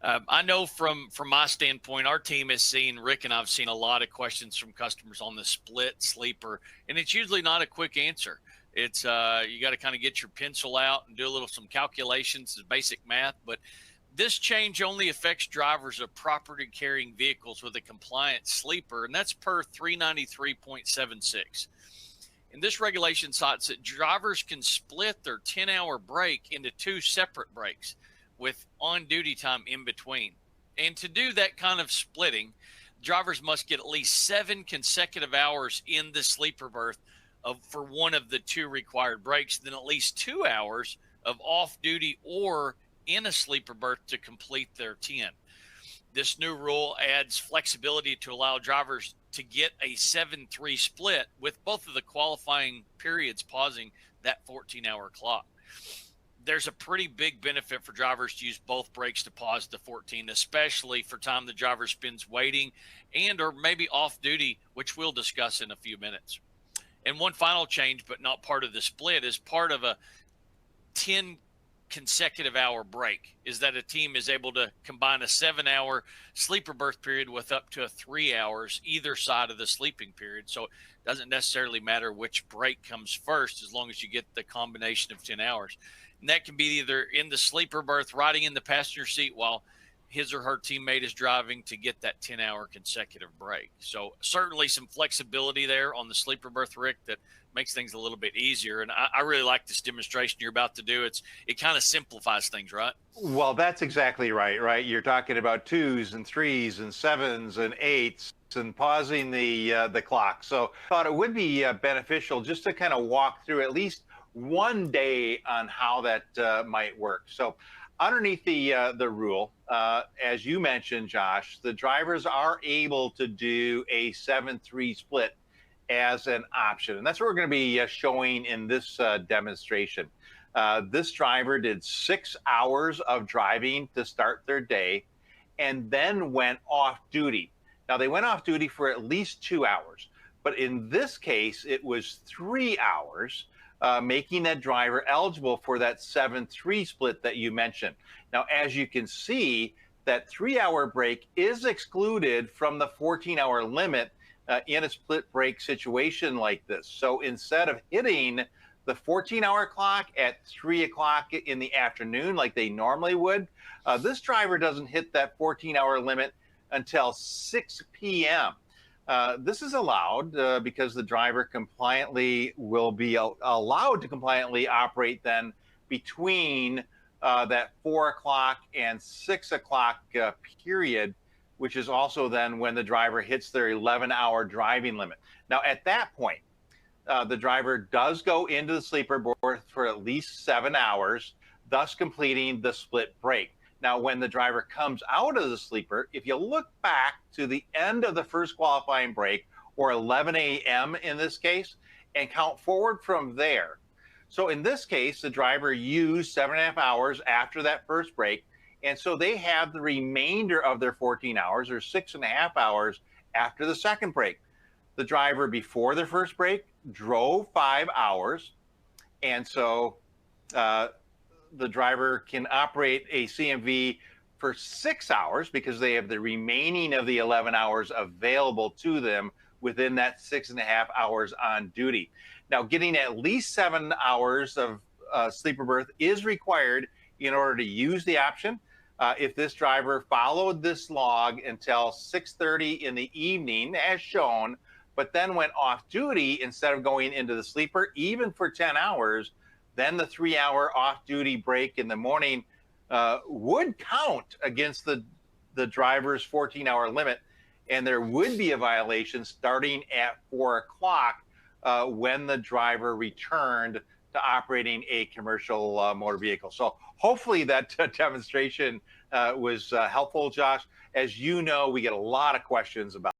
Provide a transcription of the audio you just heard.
I know from my standpoint, our team has seen Rick and I've seen a lot of questions from customers on the split sleeper, and it's usually not a quick answer. It's you got to kind of get your pencil out and do a little some calculations, basic math. But this change only affects drivers of property carrying vehicles with a compliant sleeper, and that's per 393.76. And this regulation cites that drivers can split their 10-hour break into two separate breaks with on-duty time in between. And to do that kind of splitting, drivers must get at least 7 consecutive hours in the sleeper berth for one of the two required breaks, then at least 2 hours of off-duty or in a sleeper berth to complete their 10. This new rule adds flexibility to allow drivers to get a 7-3 split with both of the qualifying periods pausing that 14-hour clock. There's a pretty big benefit for drivers to use both breaks to pause the 14, especially for time the driver spends waiting and or maybe off duty, which we'll discuss in a few minutes. And one final change, but not part of the split, is part of a 10 consecutive hour break, is that a team is able to combine a 7-hour sleeper berth period with up to 3 hours either side of the sleeping period. So it doesn't necessarily matter which break comes first as long as you get the combination of 10 hours. And that can be either in the sleeper berth, riding in the passenger seat while his or her teammate is driving to get that 10-hour consecutive break. So certainly some flexibility there on the sleeper berth, Rick, that makes things a little bit easier. And I really like this demonstration you're about to do. It kind of simplifies things, right? Well, that's exactly right? You're talking about 2s and 3s and 7s and 8s and pausing the clock. So I thought it would be beneficial just to kind of walk through at least one day on how that might work. So underneath the rule, as you mentioned, Josh, the drivers are able to do a 7-3 split as an option. And that's what we're going to be showing in this demonstration. This driver did 6 hours of driving to start their day and then went off duty. Now, they went off duty for at least 2 hours, but in this case, it was 3 hours, making that driver eligible for that 7-3 split that you mentioned. Now, as you can see, that 3-hour break is excluded from the 14-hour limit in a split break situation like this. So instead of hitting the 14-hour clock at 3 o'clock in the afternoon like they normally would, this driver doesn't hit that 14-hour limit until 6 p.m. This is allowed because the driver compliantly will be allowed to compliantly operate then between that 4 o'clock and 6 o'clock period, which is also then when the driver hits their 11-hour driving limit. Now, at that point, the driver does go into the sleeper berth for at least 7 hours, thus completing the split break. Now, when the driver comes out of the sleeper, if you look back to the end of the first qualifying break, or 11 a.m. in this case, and count forward from there. So in this case, the driver used 7.5 hours after that first break, and so they have the remainder of their 14 hours, or 6.5 hours, after the second break. The driver before their first break drove 5 hours, and so the driver can operate a CMV for 6 hours because they have the remaining of the 11 hours available to them within that 6.5 hours on duty. Now, getting at least 7 hours of sleeper berth is required in order to use the option. If this driver followed this log until 6:30 in the evening, as shown, but then went off duty instead of going into the sleeper, even for 10 hours, then the 3-hour off-duty break in the morning would count against the driver's 14-hour limit, and there would be a violation starting at 4 o'clock when the driver returned to operating a commercial motor vehicle. So hopefully that demonstration was helpful, Josh. As you know, we get a lot of questions about